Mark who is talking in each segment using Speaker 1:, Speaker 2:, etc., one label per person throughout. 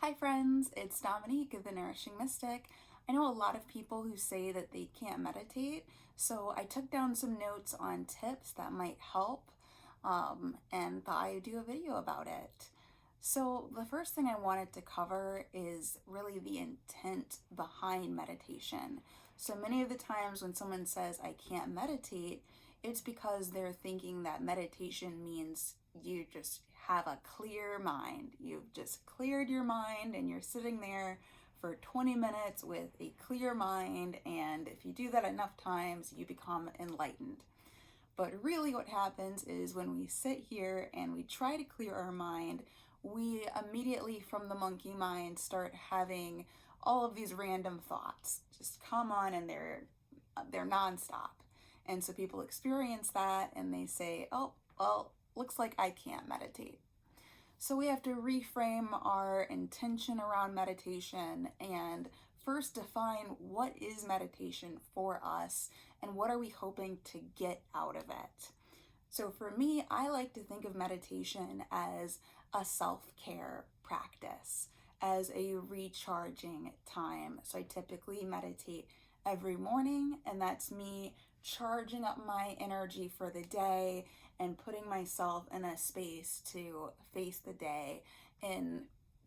Speaker 1: Hi friends, it's Dominique of the Nourishing Mystic. I know a lot of people who say that they can't meditate, so I took down some notes on tips that might help and thought I'd do a video about it. So the first thing I wanted to cover is really the intent behind meditation. So many of the times when someone says I can't meditate, it's because they're thinking that meditation means you just have a clear mind. You've just cleared your mind and you're sitting there for 20 minutes with a clear mind, and if you do that enough times, you become enlightened. But really what happens is when we sit here and we try to clear our mind, we immediately from the monkey mind start having all of these random thoughts just come on, and they're nonstop. And so people experience that and they say, oh, well, looks like I can't meditate. So we have to reframe our intention around meditation and first define what is meditation for us and what are we hoping to get out of it. So for me, I like to think of meditation as a self-care practice, as a recharging time. So I typically meditate every morning, and that's me charging up my energy for the day and putting myself in a space to face the day and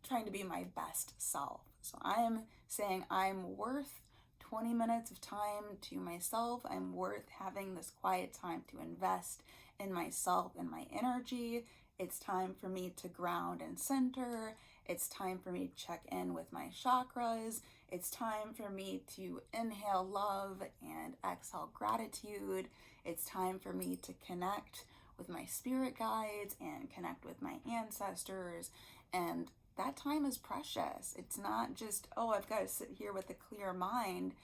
Speaker 1: trying to be my best self. So I am saying I'm worth 20 minutes of time to myself. I'm worth having this quiet time to invest in myself and my energy. It's time for me to ground and center. It's time for me to check in with my chakras. It's time for me to inhale love and exhale gratitude. It's time for me to connect with my spirit guides and connect with my ancestors. And that time is precious. It's not just, oh, I've got to sit here with a clear mind.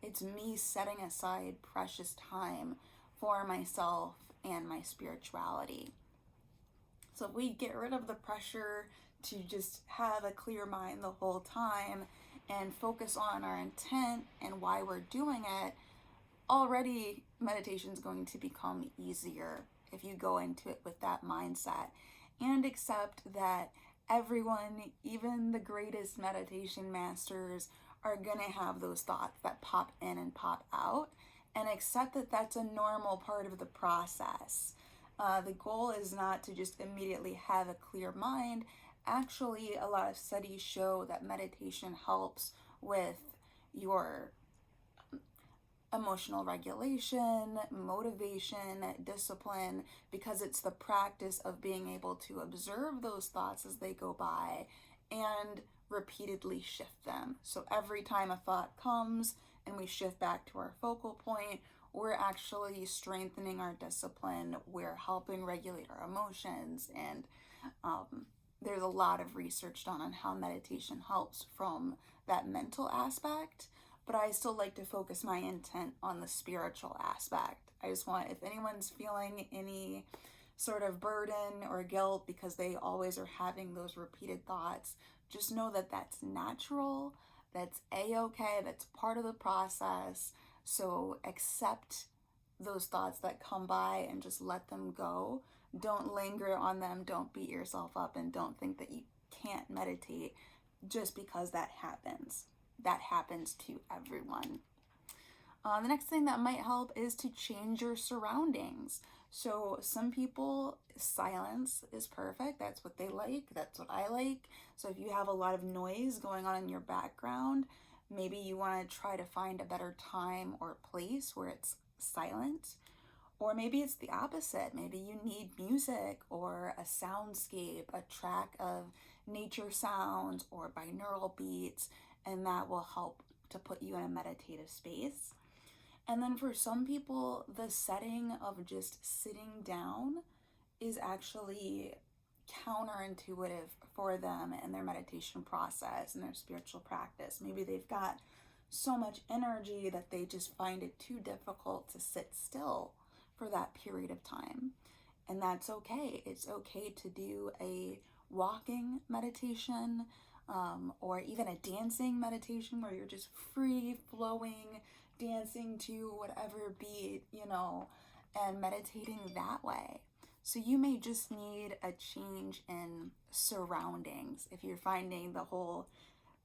Speaker 1: It's me setting aside precious time for myself and my spirituality. So if we get rid of the pressure to just have a clear mind the whole time and focus on our intent and why we're doing it, already meditation is going to become easier if you go into it with that mindset and accept that everyone, even the greatest meditation masters, are going to have those thoughts that pop in and pop out, and accept that that's a normal part of the process. The goal is not to just immediately have a clear mind. Actually, a lot of studies show that meditation helps with your emotional regulation, motivation, discipline, because it's the practice of being able to observe those thoughts as they go by and repeatedly shift them. So every time a thought comes and we shift back to our focal point, we're actually strengthening our discipline. We're helping regulate our emotions, and there's a lot of research done on how meditation helps from that mental aspect, but I still like to focus my intent on the spiritual aspect. I just want, if anyone's feeling any sort of burden or guilt because they always are having those repeated thoughts, just know that that's natural, that's a-okay, that's part of the process. So accept those thoughts that come by and just let them go. Don't linger on them, don't beat yourself up, and don't think that you can't meditate just because that happens. That happens to everyone. The next thing that might help is to change your surroundings. So some people, silence is perfect. That's what they like. That's what I like. So if you have a lot of noise going on in your background, maybe you want to try to find a better time or place where it's silent. Or maybe it's the opposite. Maybe you need music or a soundscape, a track of nature sounds or binaural beats, and that will help to put you in a meditative space. And then for some people, the setting of just sitting down is actually counterintuitive for them in their meditation process and their spiritual practice. Maybe they've got so much energy that they just find it too difficult to sit still for that period of time. And that's okay. It's okay to do a walking meditation, or even a dancing meditation where you're just free flowing, dancing to whatever beat, and meditating that way. So you may just need a change in surroundings. If you're finding the whole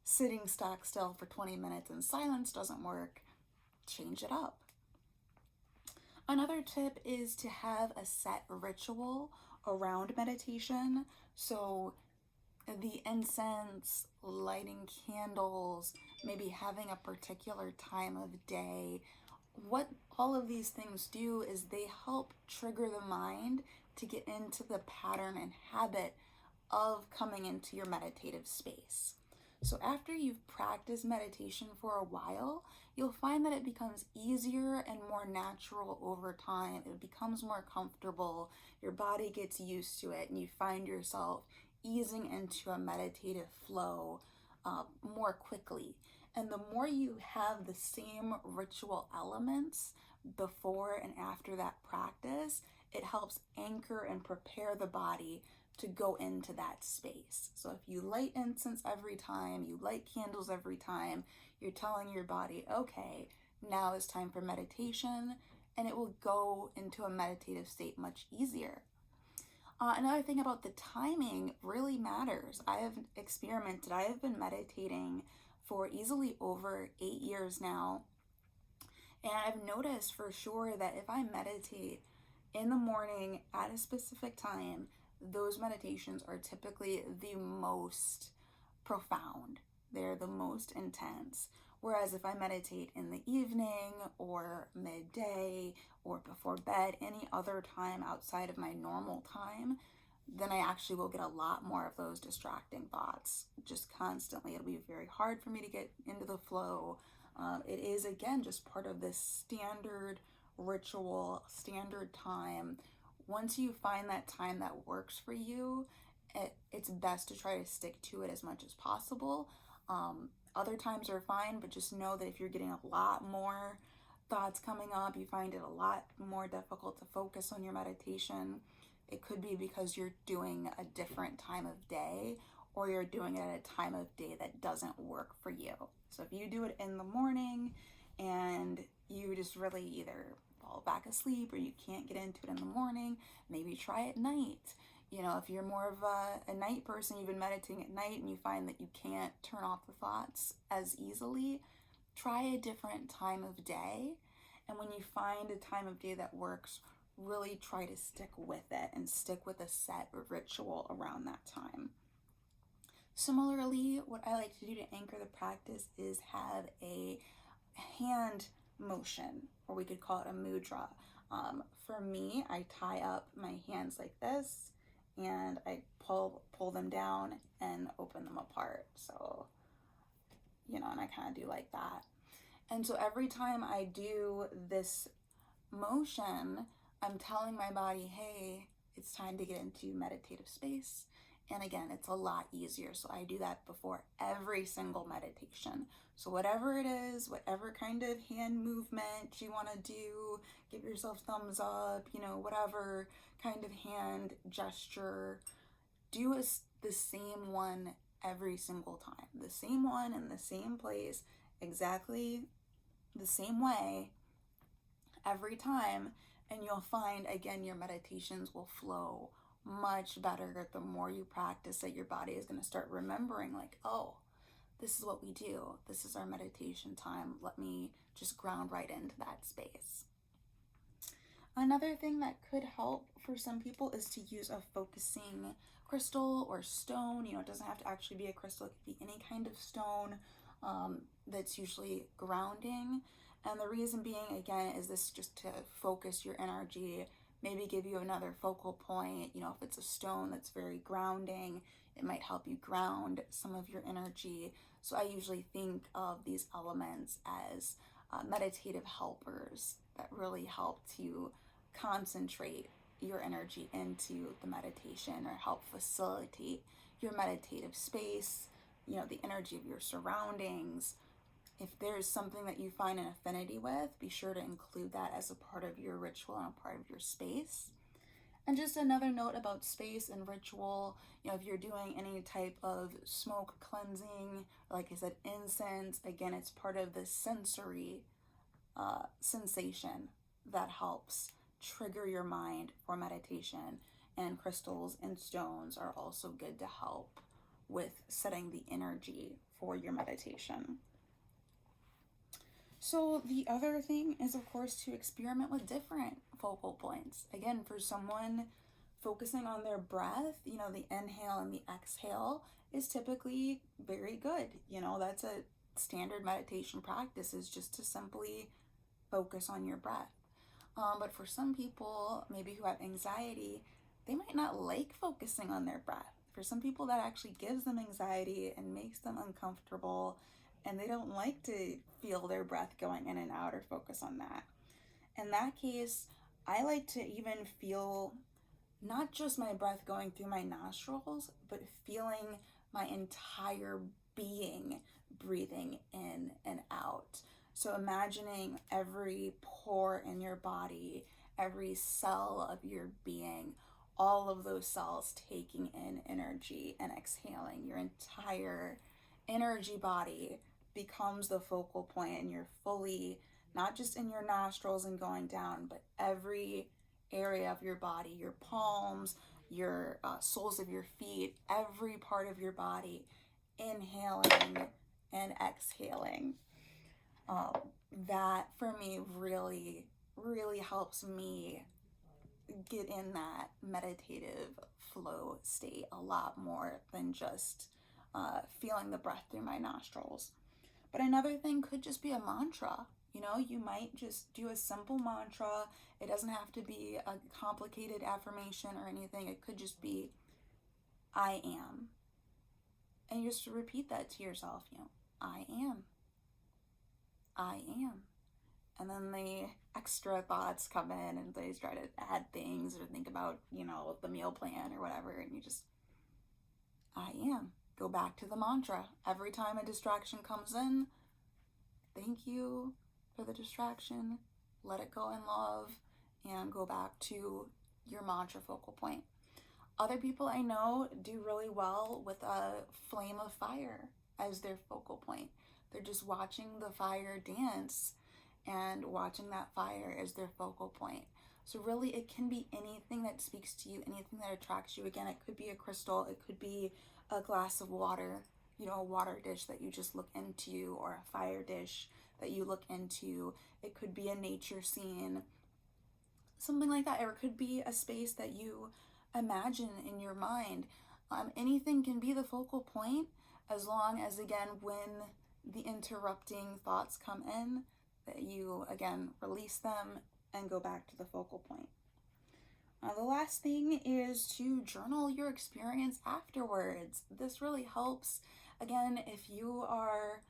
Speaker 1: sitting stock still for 20 minutes in silence doesn't work, change it up. Another tip is to have a set ritual around meditation. So the incense, lighting candles, maybe having a particular time of day. What all of these things do is they help trigger the mind to get into the pattern and habit of coming into your meditative space. So after you've practiced meditation for a while, you'll find that it becomes easier and more natural over time. It becomes more comfortable. Your body gets used to it, and you find yourself easing into a meditative flow more quickly. And the more you have the same ritual elements before and after that practice, it helps anchor and prepare the body to go into that space. So if you light incense every time, you light candles every time, you're telling your body, okay, now is time for meditation, and it will go into a meditative state much easier. Another thing about the timing really matters. I have experimented, I have been meditating for easily over 8 years now. And I've noticed for sure that if I meditate in the morning at a specific time, those meditations are typically the most profound. They're the most intense. Whereas if I meditate in the evening or midday or before bed, any other time outside of my normal time, then I actually will get a lot more of those distracting thoughts just constantly. It'll be very hard for me to get into the flow. It is, again, just part of this standard ritual, standard time. Once you find that time that works for you, it's best to try to stick to it as much as possible. Other times are fine, but just know that if you're getting a lot more thoughts coming up, you find it a lot more difficult to focus on your meditation, it could be because you're doing a different time of day, or you're doing it at a time of day that doesn't work for you. So if you do it in the morning and you just really either fall back asleep or you can't get into it in the morning, maybe try at night. If you're more of a night person, you've been meditating at night and you find that you can't turn off the thoughts as easily, try a different time of day. And when you find a time of day that works, really try to stick with it and stick with a set ritual around that time. Similarly, what I like to do to anchor the practice is have a hand motion, or we could call it a mudra. For me, I tie up my hands like this, and I pull them down and open them apart. So, and I kind of do like that. And so every time I do this motion, I'm telling my body, hey, it's time to get into meditative space. And again, it's a lot easier. So I do that before every single meditation. So whatever it is, whatever kind of hand movement you want to do, give yourself thumbs up, whatever kind of hand gesture, do the same one every single time. The same one in the same place, exactly the same way every time. And you'll find, again, your meditations will flow much better. The more you practice it, your body is going to start remembering, like, oh, this is what we do. This is our meditation time. Let me just ground right into that space. Another thing that could help for some people is to use a focusing crystal or stone. It doesn't have to actually be a crystal. It could be any kind of stone that's usually grounding. And the reason being, again, is this just to focus your energy, maybe give you another focal point. If it's a stone that's very grounding, it might help you ground some of your energy. So I usually think of these elements as meditative helpers that really help to concentrate your energy into the meditation or help facilitate your meditative space, the energy of your surroundings. If there's something that you find an affinity with, be sure to include that as a part of your ritual and a part of your space. And just another note about space and ritual, if you're doing any type of smoke cleansing, like I said, incense, again, it's part of the sensory sensation that helps trigger your mind for meditation. and crystals and stones are also good to help with setting the energy for your meditation. So the other thing is, of course, to experiment with different focal points. Again, for someone focusing on their breath, the inhale and the exhale is typically very good. That's a standard meditation practice, is just to simply focus on your breath. But for some people, maybe who have anxiety, they might not like focusing on their breath. For some people, that actually gives them anxiety and makes them uncomfortable, and they don't like to feel their breath going in and out or focus on that. In that case, I like to even feel not just my breath going through my nostrils, but feeling my entire being breathing in and out. So imagining every pore in your body, every cell of your being, all of those cells taking in energy and exhaling. Your entire energy body becomes the focal point, and you're fully, not just in your nostrils and going down, but every area of your body, your palms, your soles of your feet, every part of your body, inhaling and exhaling. That for me really, really helps me get in that meditative flow state a lot more than just feeling the breath through my nostrils. But another thing could just be a mantra. You might just do a simple mantra. It doesn't have to be a complicated affirmation or anything. It could just be, I am. And you just repeat that to yourself, I am. I am. And then the extra thoughts come in and they try to add things or think about, the meal plan or whatever. And you just, I am. Go back to the mantra. Every time a distraction comes in, thank you for the distraction, let it go in love, and go back to your mantra focal point. Other people I know do really well with a flame of fire as their focal point. They're just watching the fire dance and watching that fire as their focal point. So really, it can be anything that speaks to you, anything that attracts you. Again, it could be a crystal, it could be a glass of water, a water dish that you just look into, or a fire dish that you look into. It could be a nature scene, something like that. Or it could be a space that you imagine in your mind. Anything can be the focal point, as long as, again, when the interrupting thoughts come in, that you, again, release them and go back to the focal point. The last thing is to journal your experience afterwards. This really helps. Again, if you are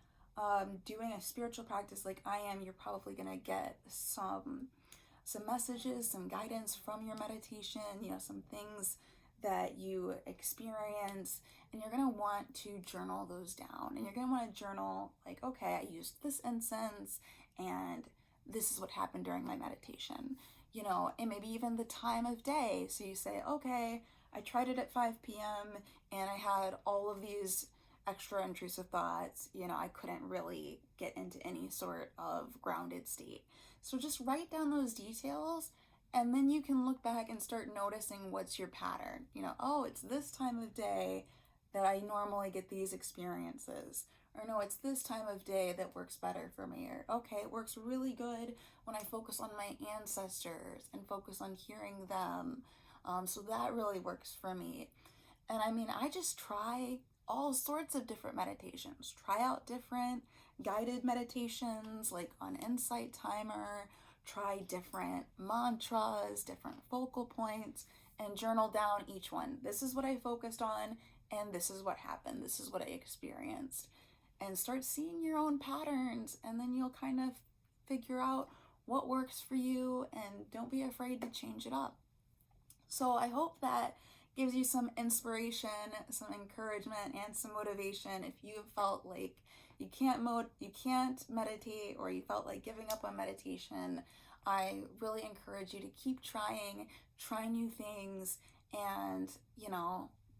Speaker 1: doing a spiritual practice like I am, you're probably going to get some messages, some guidance from your meditation, some things that you experience, and you're going to want to journal those down. And you're going to want to journal like, okay, I used this incense and this is what happened during my meditation, and maybe even the time of day. So you say, okay, I tried it at 5 p.m. and I had all of these extra intrusive thoughts. I couldn't really get into any sort of grounded state. So just write down those details, and then you can look back and start noticing what's your pattern. Oh, it's this time of day that I normally get these experiences. Or no, it's this time of day that works better for me. Or okay, it works really good when I focus on my ancestors and focus on hearing them. So that really works for me. And I just try all sorts of different meditations. Try out different guided meditations like on Insight Timer. Try different mantras, different focal points, and journal down each one. This is what I focused on, and this is what happened. This is what I experienced. And start seeing your own patterns, and then you'll kind of figure out what works for you, and don't be afraid to change it up. So I hope that gives you some inspiration, some encouragement, and some motivation. If you felt like you can't meditate, or you felt like giving up on meditation, I really encourage you to keep trying, try new things, and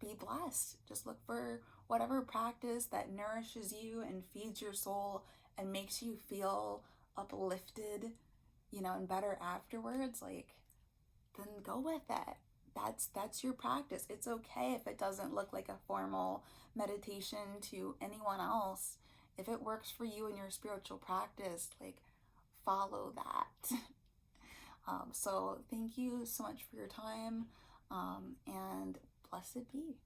Speaker 1: be blessed. Just look for whatever practice that nourishes you and feeds your soul and makes you feel uplifted, and better afterwards. Then go with it. that's your practice. It's okay if it doesn't look like a formal meditation to anyone else. If it works for you in your spiritual practice, like, follow that. So thank you so much for your time, and blessed be.